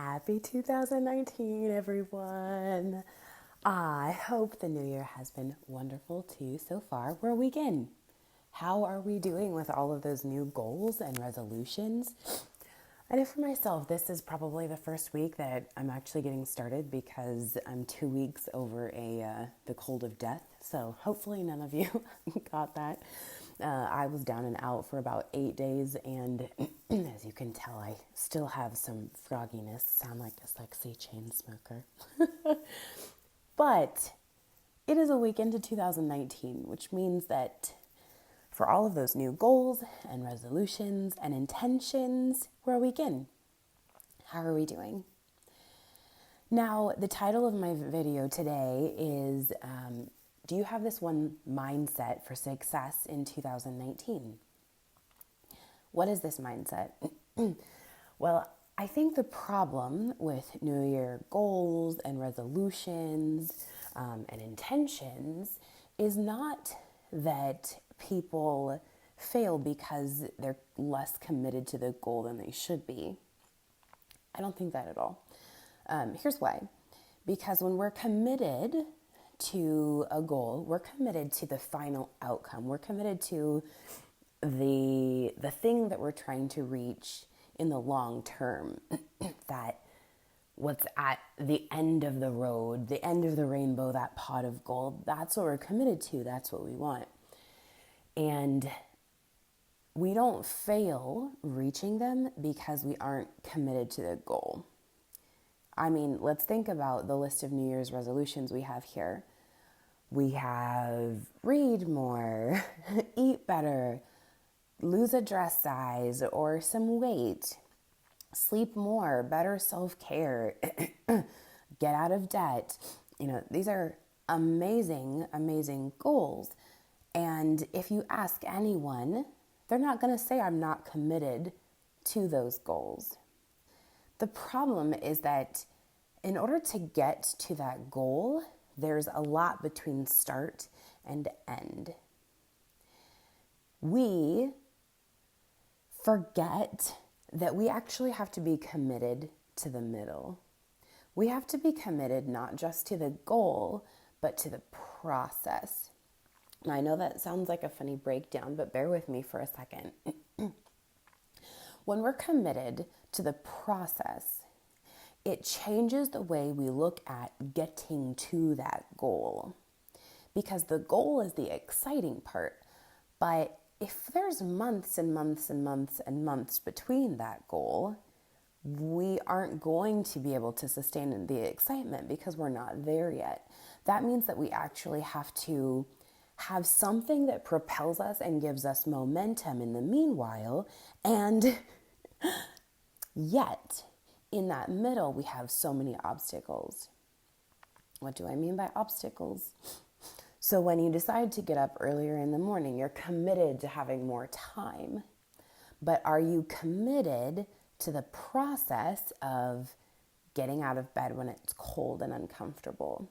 Happy 2019, everyone. I hope the new year has been wonderful too so far. We're a week in. How are we doing with all of those new goals and resolutions? I know for myself, this is probably the first week that I'm actually getting started because I'm 2 weeks over the cold of death. So hopefully none of you got that. I was down and out for about 8 days, and as you can tell, I still have some frogginess. Sound like a sexy chain smoker. But it is a week into 2019, which means that for all of those new goals and resolutions and intentions, we're a week in. How are we doing? Now, the title of my video today is do you have this one mindset for success in 2019? What is this mindset? Well, I think the problem with New Year goals and resolutions and intentions is not that people fail because they're less committed to the goal than they should be. I don't think that at all. Here's why. Because when we're committed to a goal, we're committed to the final outcome. We're committed to the thing that we're trying to reach in the long term. That what's at the end of the road, the end of the rainbow, that pot of gold, that's what we're committed to. That's what we want. And we don't fail reaching them because we aren't committed to the goal. I mean, let's think about the list of New Year's resolutions we have here. We have read more, eat better, lose a dress size or some weight, sleep more, better self-care, get out of debt. These are amazing, amazing goals. And if you ask anyone, they're not going to say I'm not committed to those goals. The problem is that in order to get to that goal, there's a lot between start and end. We forget that we actually have to be committed to the middle. We have to be committed not just to the goal, but to the process. Now, I know that sounds like a funny breakdown, but bear with me for a second. When we're committed to the process, it changes the way we look at getting to that goal. Because the goal is the exciting part. But if there's months and months and months and months between that goal, we aren't going to be able to sustain the excitement because we're not there yet. That means that we actually have to have something that propels us and gives us momentum in the meanwhile. And yet, in that middle, we have so many obstacles. What do I mean by obstacles? So when you decide to get up earlier in the morning, you're committed to having more time. But are you committed to the process of getting out of bed when it's cold and uncomfortable?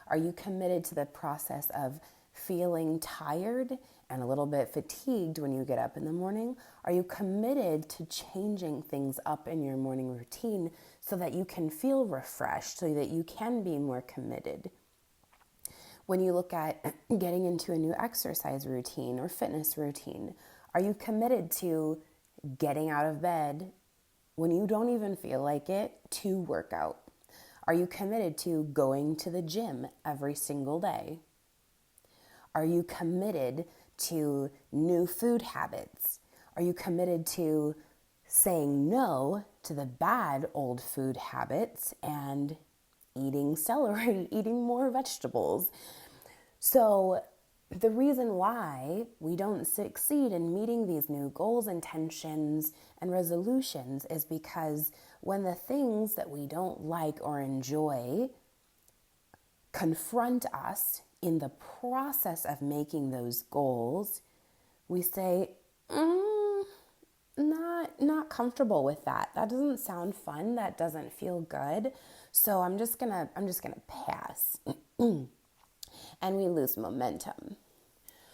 Are you committed to the process of feeling tired and a little bit fatigued when you get up in the morning? Are you committed to changing things up in your morning routine so that you can feel refreshed, so that you can be more committed? When you look at getting into a new exercise routine or fitness routine, are you committed to getting out of bed when you don't even feel like it to work out? Are you committed to going to the gym every single day? Are you committed to new food habits? Are you committed to saying no to the bad old food habits and eating celery, eating more vegetables? So the reason why we don't succeed in meeting these new goals, intentions, and resolutions is because when the things that we don't like or enjoy confront us in the process of making those goals, we say, not comfortable with that. That doesn't sound fun. That doesn't feel good. So I'm just gonna pass. And we lose momentum.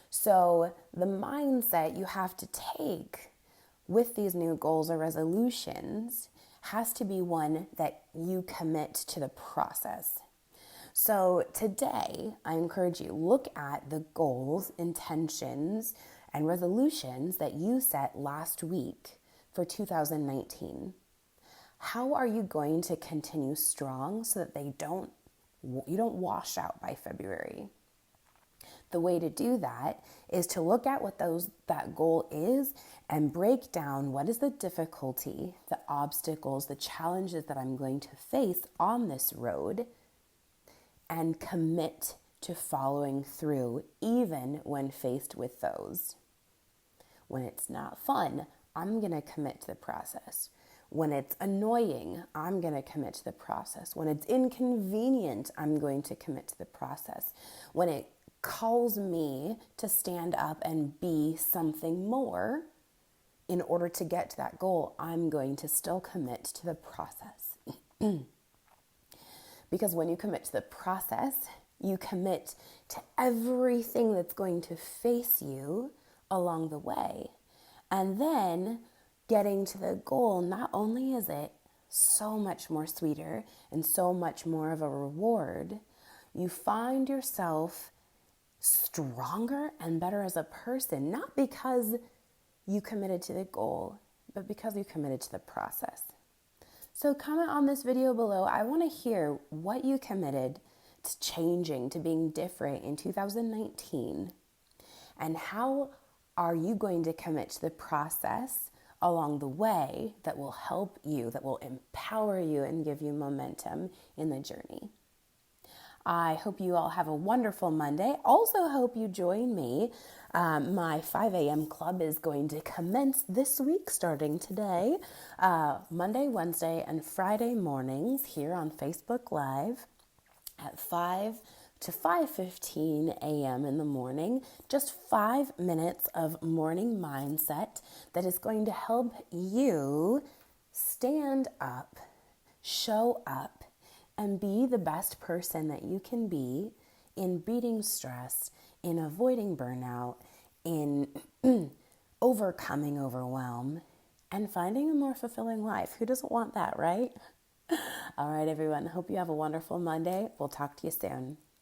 So the mindset you have to take with these new goals or resolutions has to be one that you commit to the process. So today, I encourage you, look at the goals, intentions, and resolutions that you set last week for 2019. How are you going to continue strong so that you don't wash out by February? The way to do that is to look at what that goal is and break down what is the difficulty, the obstacles, the challenges that I'm going to face on this road, and commit to following through even when faced with those. When it's not fun, I'm going to commit to the process. When it's annoying, I'm going to commit to the process. When it's inconvenient, I'm going to commit to the process. When it calls me to stand up and be something more in order to get to that goal, I'm going to still commit to the process. Because when you commit to the process, you commit to everything that's going to face you along the way. And then getting to the goal, not only is it so much more sweeter and so much more of a reward, you find yourself stronger and better as a person, not because you committed to the goal, but because you committed to the process. So comment on this video below. I want to hear what you committed to changing, to being different in 2019. And how are you going to commit to the process along the way that will help you, that will empower you and give you momentum in the journey. I hope you all have a wonderful Monday. Also hope you join me. My 5 a.m. club is going to commence this week, starting today, Monday, Wednesday, and Friday mornings here on Facebook Live at 5 to 5:15 a.m. in the morning. Just 5 minutes of morning mindset that is going to help you stand up, show up, and be the best person that you can be in beating stress, in avoiding burnout, in overcoming overwhelm, and finding a more fulfilling life. Who doesn't want that, right? All right, everyone. Hope you have a wonderful Monday. We'll talk to you soon.